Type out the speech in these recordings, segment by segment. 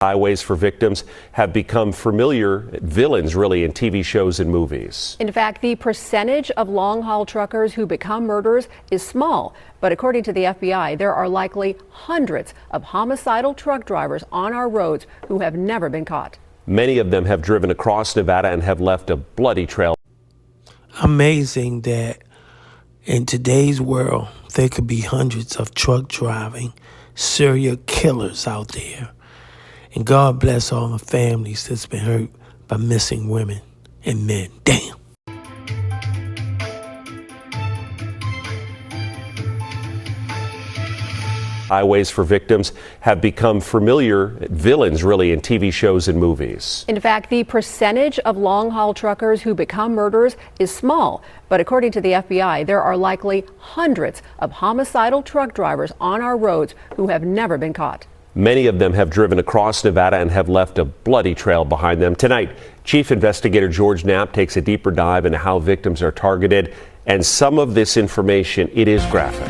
Highways for victims have become familiar villains, really, in TV shows and movies. In fact, the percentage of long-haul truckers who become murderers is small. But according to the FBI, there are likely hundreds of homicidal truck drivers on our roads who have never been caught. Many of them have driven across Nevada and have left a bloody trail. Amazing that in today's world, there could be hundreds of truck driving serial killers out there. And God bless all the families that's been hurt by missing women and men. Damn. Highways for victims have become familiar villains, really, in TV shows and movies. In fact, the percentage of long-haul truckers who become murderers is small. But according to the FBI, there are likely hundreds of homicidal truck drivers on our roads who have never been caught. Many of them have driven across Nevada and have left a bloody trail behind them. Tonight, Chief Investigator George Knapp takes a deeper dive into how victims are targeted, and some of this information, it is graphic.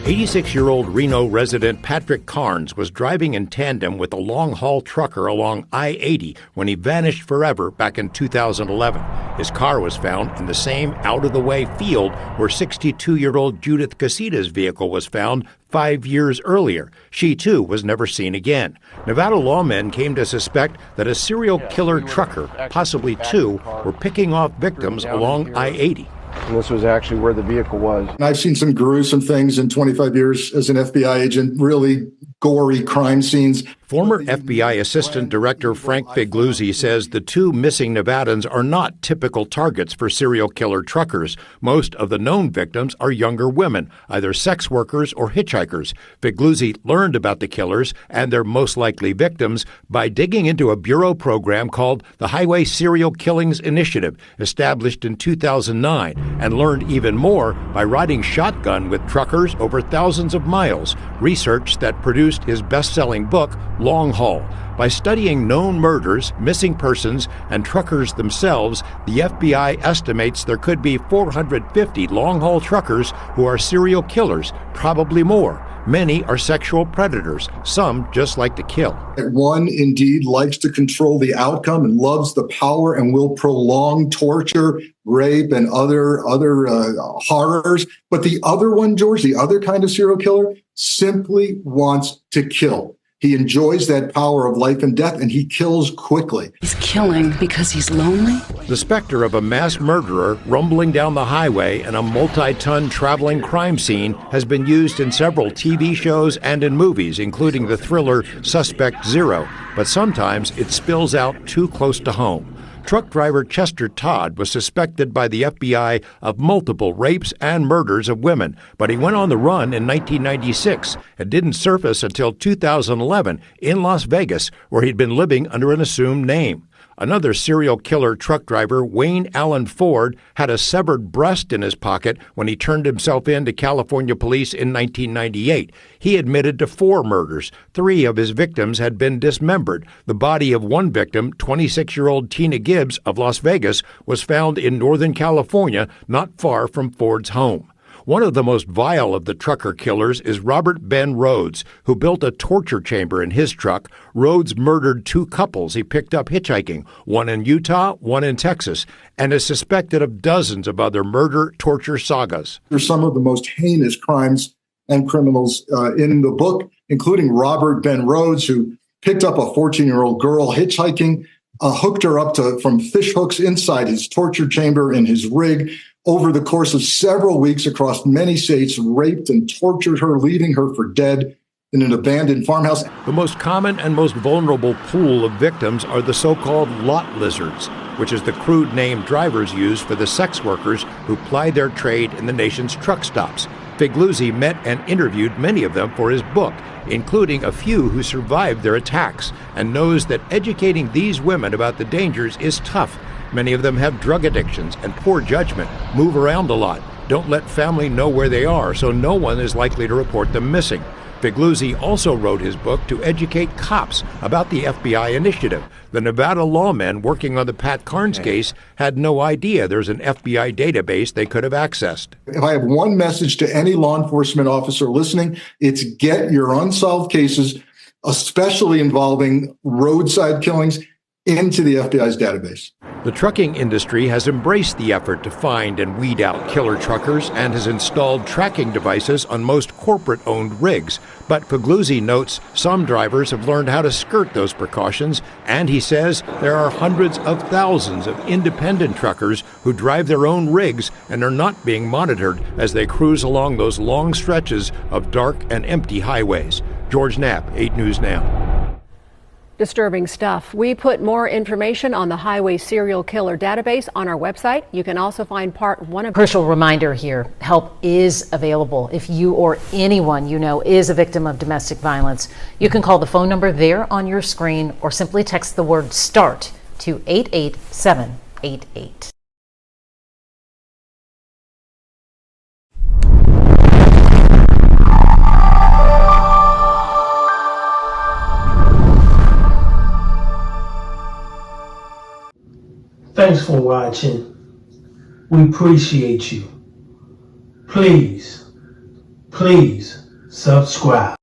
86-year-old Reno resident Patrick Carnes was driving in tandem with a long-haul trucker along I-80 when he vanished forever back in 2011. His car was found in the same out-of-the-way field where 62-year-old Judith Casita's vehicle was found 5 years earlier. She, too, was never seen again. Nevada lawmen came to suspect that a serial killer trucker, possibly two, were picking off victims along I-80. And this was actually where the vehicle was. And I've seen some gruesome things in 25 years as an FBI agent, really gory crime scenes. Former FBI Assistant Director Frank Figluzzi says the two missing Nevadans are not typical targets for serial killer truckers. Most of the known victims are younger women, either sex workers or hitchhikers. Figluzzi learned about the killers and their most likely victims by digging into a bureau program called the Highway Serial Killings Initiative, established in 2009, and learned even more by riding shotgun with truckers over thousands of miles, research that produced his best-selling book, Long Haul. By studying known murders, missing persons, and truckers themselves, the FBI estimates there could be 450 long-haul truckers who are serial killers, probably more. Many are sexual predators. Some just like to kill. One indeed likes to control the outcome and loves the power and will prolong torture, rape, and other horrors. But the other one, George, the other kind of serial killer, simply wants to kill. He enjoys that power of life and death, and he kills quickly. He's killing because he's lonely? The specter of a mass murderer rumbling down the highway in a multi-ton traveling crime scene has been used in several TV shows and in movies, including the thriller Suspect Zero. But sometimes it spills out too close to home. Truck driver Chester Todd was suspected by the FBI of multiple rapes and murders of women, but he went on the run in 1996 and didn't surface until 2011 in Las Vegas, where he'd been living under an assumed name. Another serial killer truck driver, Wayne Allen Ford, had a severed breast in his pocket when he turned himself in to California police in 1998. He admitted to 4 murders. 3 of his victims had been dismembered. The body of one victim, 26-year-old Tina Gibbs of Las Vegas, was found in Northern California, not far from Ford's home. One of the most vile of the trucker killers is Robert Ben Rhodes, who built a torture chamber in his truck. Rhodes murdered 2 couples he picked up hitchhiking, one in Utah, one in Texas, and is suspected of dozens of other murder-torture sagas. There's some of the most heinous crimes and criminals in the book, including Robert Ben Rhodes, who picked up a 14-year-old girl hitchhiking, hooked her up from fish hooks inside his torture chamber in his rig, over the course of several weeks across many states, raped and tortured her, leaving her for dead in an abandoned farmhouse. The most common and most vulnerable pool of victims are the so-called lot lizards, which is the crude name drivers use for the sex workers who ply their trade in the nation's truck stops. Figluzzi met and interviewed many of them for his book, including a few who survived their attacks, and knows that educating these women about the dangers is tough. Many of them have drug addictions and poor judgment, move around a lot, don't let family know where they are, so no one is likely to report them missing. Figluzzi also wrote his book to educate cops about the FBI initiative. The Nevada lawmen working on the Pat Carnes case had no idea there's an FBI database they could have accessed. If I have one message to any law enforcement officer listening, it's get your unsolved cases especially involving roadside killings, into the FBI's database. The trucking industry has embraced the effort to find and weed out killer truckers and has installed tracking devices on most corporate-owned rigs. But Pugliese notes some drivers have learned how to skirt those precautions, and he says there are hundreds of thousands of independent truckers who drive their own rigs and are not being monitored as they cruise along those long stretches of dark and empty highways. George Knapp, 8 News Now. Disturbing stuff. We put more information on the highway serial killer database on our website. You can also find part 1 of. Crucial reminder here, help is available if you or anyone you know is a victim of domestic violence. You can call the phone number there on your screen or simply text the word START to 88788. Thanks for watching. We appreciate you. Please subscribe.